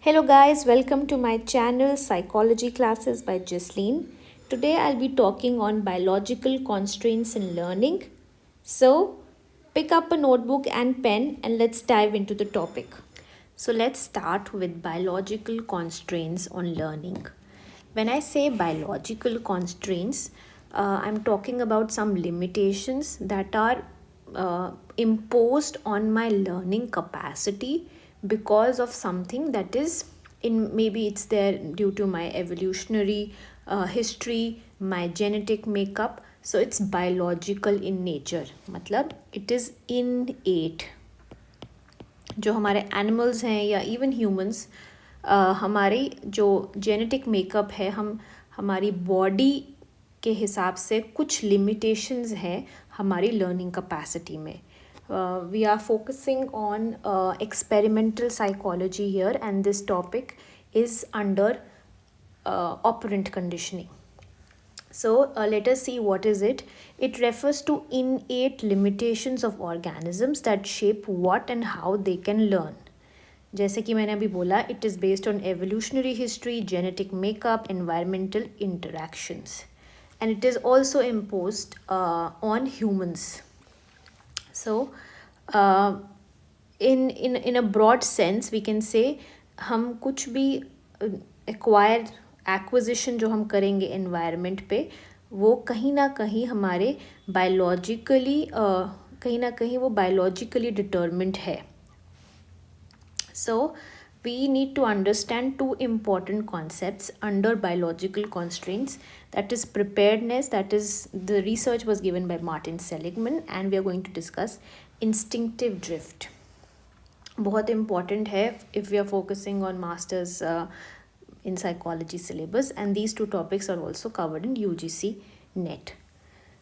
Hello guys, welcome to my channel Psychology Classes by Jasleen. Today I'll be talking on biological constraints in learning. So pick up a notebook and pen and let's dive into the topic. So let's start with biological constraints on learning. When I say biological constraints, I'm talking about some limitations that are imposed on my learning capacity because of something that is in, maybe it's there due to my evolutionary history, my genetic makeup. So it's biological in nature, matlab it is innate. जो हमारे animals हैं या even humans, हमारी जो genetic makeup है, हमारी body के हिसाब से कुछ लिमिटेशंस हैं हमारी लर्निंग कैपेसिटी में. We are focusing on experimental psychology here, and this topic is under operant conditioning. So let us see what is it. It refers to innate limitations of organisms that shape what and how they can learn. जैसे कि मैंने अभी बोला, it is based on evolutionary history, genetic makeup, environmental interactions, and it is also imposed on humans. So in a broad sense we can say हम कुछ भी acquisition जो हम करेंगे एनवायरनमेंट पे, वो कहीं ना कहीं हमारे बायोलॉजिकली कहीं ना कहीं वो बायोलॉजिकली डिटर्मिन्ड है. So we need to understand two important concepts under biological constraints, that is preparedness, that is the research was given by Martin Seligman, and we are going to discuss instinctive drift. बहुत important है if we are focusing on masters in psychology syllabus, and these two topics are also covered in UGC NET.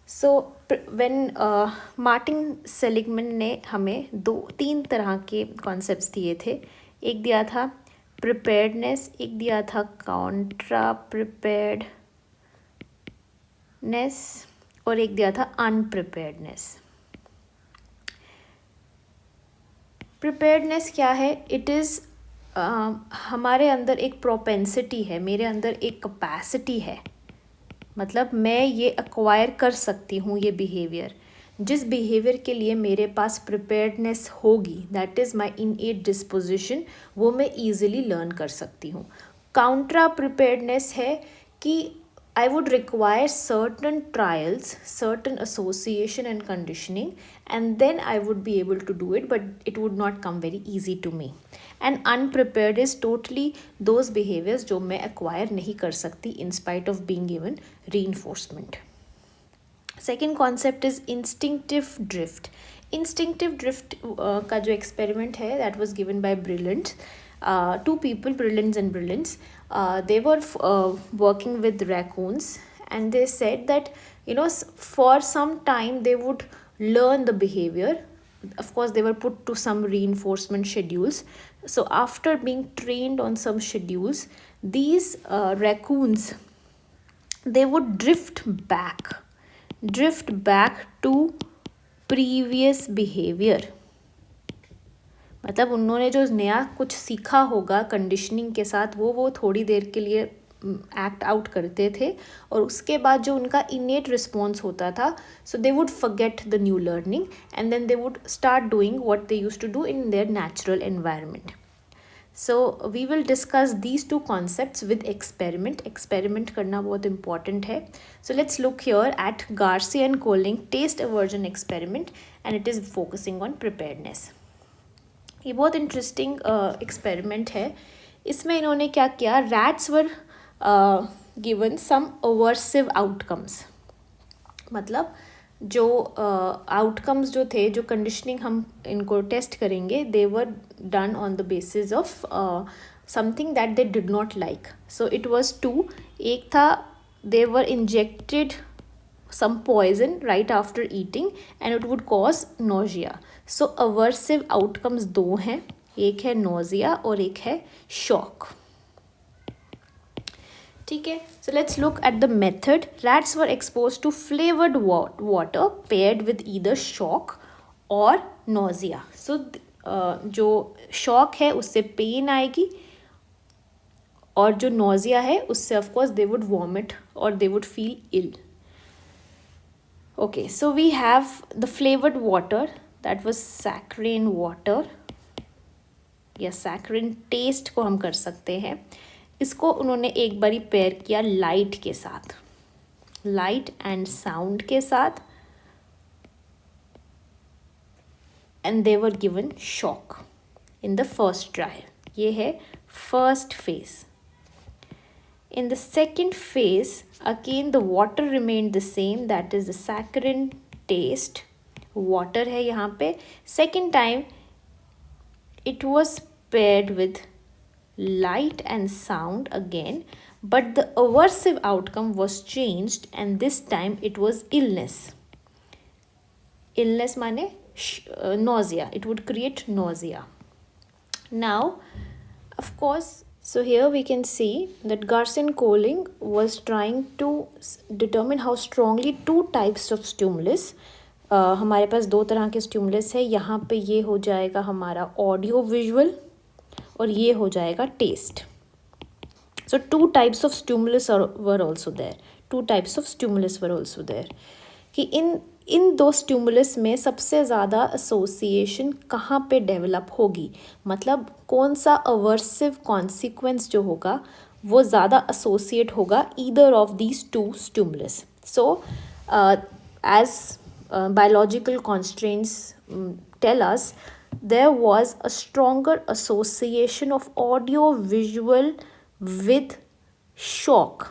So when Martin Seligman ने हमें तीन तरह के concepts दिए थे. एक दिया था प्रिपेयर्डनेस, एक दिया था कॉन्ट्रा प्रिपेयर्डनेस, और एक दिया था अनप्रिपेयर्डनेस. प्रिपेयर्डनेस क्या है? इट इज़ हमारे अंदर एक प्रोपेंसिटी है, मेरे अंदर एक कैपेसिटी है, मतलब मैं ये एक्वायर कर सकती हूँ ये बिहेवियर. जिस बिहेवियर के लिए मेरे पास प्रिपेयर्डनेस होगी, दैट इज़ माई इनएट डिस्पोजिशन, वो मैं ईजिली लर्न कर सकती हूँ. काउंट्रा प्रिपेयर्डनेस है कि I would require certain trials, certain association and conditioning, and then I would be able to do it, but it would not come very easy to me. And unprepared is totally those behaviors जो मैं acquire नहीं कर सकती in spite of being given reinforcement. Second concept is instinctive drift. Instinctive drift का जो experiment है, that was given by Brillant. Two people, Brilliants and Brilliants, they were working with raccoons, and they said that for some time they would learn the behavior. Of course, they were put to some reinforcement schedules. So after being trained on some schedules, these raccoons, they would drift back to previous behavior. मतलब उन्होंने जो नया कुछ सीखा होगा conditioning के साथ, वो थोड़ी देर के लिए एक्ट आउट करते थे, और उसके बाद जो उनका इनेट रिस्पॉन्स होता था, so they would forget the new learning and then they would start doing what they used to do in their natural environment. So we will discuss these two concepts with experiment करना बहुत important है. So let's look here at Garcia and Koelling taste aversion experiment, and it is focusing on preparedness. ये बहुत interesting experiment है. इसमें इन्होंने क्या किया, rats were given some aversive outcomes, मतलब जो आउटकम्स जो थे, जो कंडीशनिंग हम इनको टेस्ट करेंगे, they were done on the basis of something that they did not like. So it was two. एक था they were injected some poison right after eating and it would cause nausea. So aversive outcomes दो हैं, एक है nausea और एक है shock. ठीक है. So let's look at the method. Rats were exposed to flavored water paired with either shock or nausea. So जो shock है उससे pain आएगी, और जो nausea है उससे of course they would vomit or they would feel ill. Okay, so we have the flavored water, that was saccharine water या saccharine taste को हम कर सकते हैं. इसको उन्होंने एक बारी पेयर किया लाइट के साथ, लाइट एंड साउंड के साथ, and they were given shock in the first trial. ये है first phase. In the second phase, again the water remained the same, that is the saccharine taste. Water है यहाँ पे. Second time, it was paired with light and sound again, but the aversive outcome was changed, and this time it was illness. Illness माने nausea. It would create nausea. Now, of course, so here we can see that Garson-Koling was trying to determine how strongly two types of stimulus, हमारे पास दो तरह के stimulus है. यहाँ पे ये हो जाएगा हमारा ऑडियो विजुअल और ये हो जाएगा test. So two types of stimulus were also there. Two types of stimulus were also there. कि इन दो स्टिमुलस में सबसे ज़्यादा एसोसिएशन कहाँ पे डेवलप होगी, मतलब कौन सा अवर्सिव कॉन्सिक्वेंस जो होगा वो ज़्यादा एसोसिएट होगा either of these two stimulus. So as biological constraints tell us, there was a stronger association of audio visual with shock.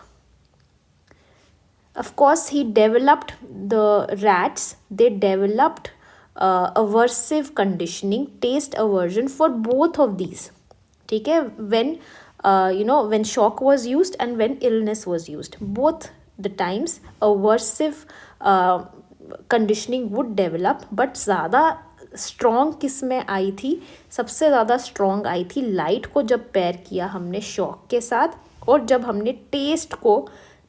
Of course, he developed the rats, they developed aversive conditioning, taste aversion for both of these. ठीक है, when when shock was used and when illness was used, both the times aversive conditioning would develop. but ज़्यादा strong किस में आई थी, सबसे ज़्यादा strong I थी light को जब पेयर किया हमने शॉक के साथ, और जब हमने टेस्ट को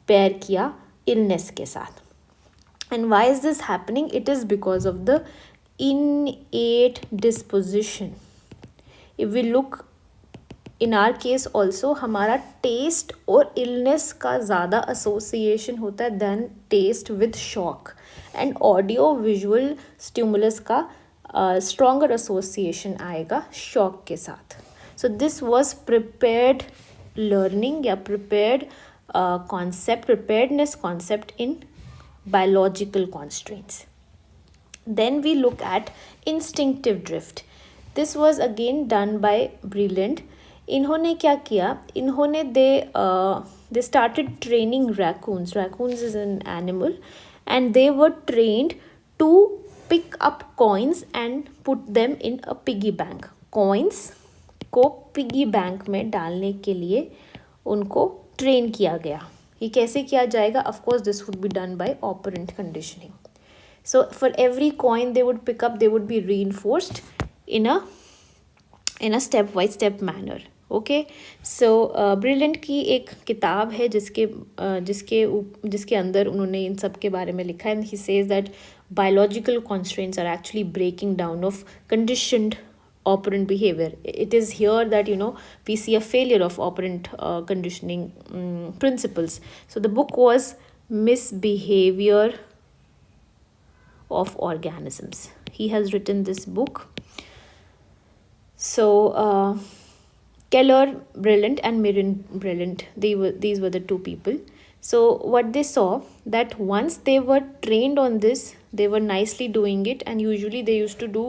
पेयर किया इलनेस के साथ. And why is this happening? It is because of the innate disposition. If we look in our case also, हमारा टेस्ट और इलनेस का ज़्यादा एसोसिएशन होता है then taste with shock, and audio visual stimulus का stronger association आएगा shock के साथ. So this was prepared learning या prepared concept, preparedness concept in biological constraints. Then we look at instinctive drift. This was again done by Breland. इन्होंने क्या किया, इन्होंने they started training raccoons. Raccoons is an animal, and they were trained to pick up coins and put them in a piggy bank. Coins को piggy bank में डालने के लिए उनको ट्रेन किया गया. ये कैसे किया जाएगा? Of course this would be done by operant conditioning. So for every coin they would pick up, they would be reinforced in a step by step manner. Okay, so Brilliant की एक किताब है जिसके अंदर उन्होंने इन सब के बारे में लिखा है. And he says that biological constraints are actually breaking down of conditioned operant behavior. It is here that we see a failure of operant conditioning principles. So the book was Misbehavior of Organisms. He has written this book. So Keller Breland and Mirren Breland, these were the two people. So what they saw, that once they were trained on this, they were nicely doing it, and usually they used to do,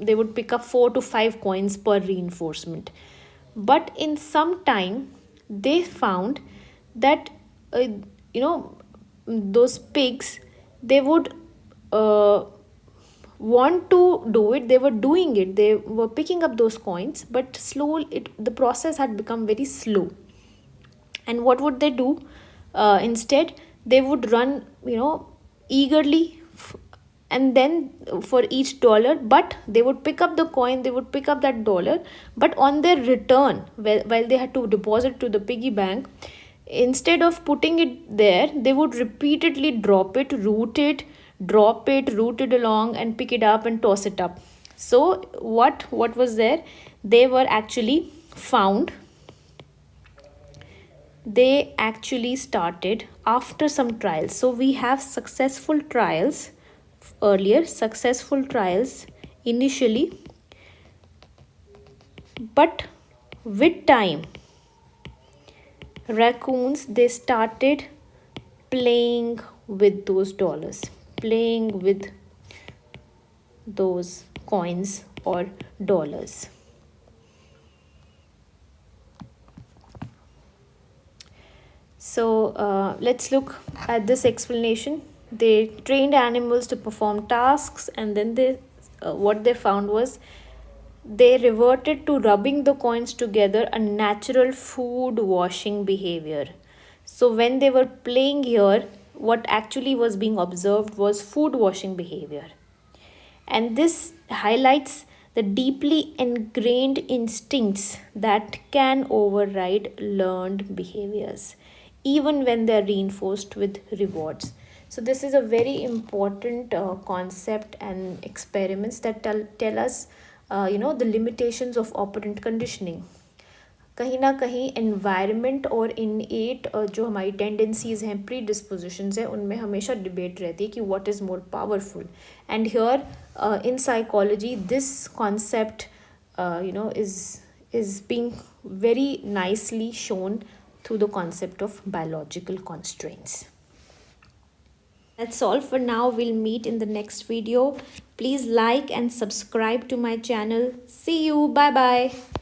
they would pick up 4 to 5 coins per reinforcement. But in some time, they found that, those pigs, they would want to do it. They were doing it. They were picking up those coins, but slowly, the process had become very slow. And what would they do? Instead, they would run, eagerly, and then for each dollar, but they would pick up the coin, they would pick up that dollar, but on their return, while they had to deposit to the piggy bank, instead of putting it there, they would repeatedly drop it, root it along, and pick it up and toss it up. So what was there? They were actually found they actually started after some trials. So we have successful trials earlier, successful trials initially, but with time raccoons, they started playing with those dollars, playing with those coins or dollars. So let's look at this explanation. They trained animals to perform tasks, and then what they found was they reverted to rubbing the coins together, a natural food washing behavior. So when they were playing here, what actually was being observed was food washing behavior. And this highlights the deeply ingrained instincts that can override learned behaviors, even when they are reinforced with rewards. So, this is a very important concept and experiments that tell us, the limitations of operant conditioning. कहीं ना कहीं environment और इनएट जो हमारी tendencies हैं pre डिस्पोजिशंस हैं उनमें हमेशा डिबेट रहती है कि what is more powerful and here in psychology this concept is being very nicely shown through the concept of biological constraints. That's all for now. We'll meet in the next video. Please like and subscribe to my channel. See you. Bye bye.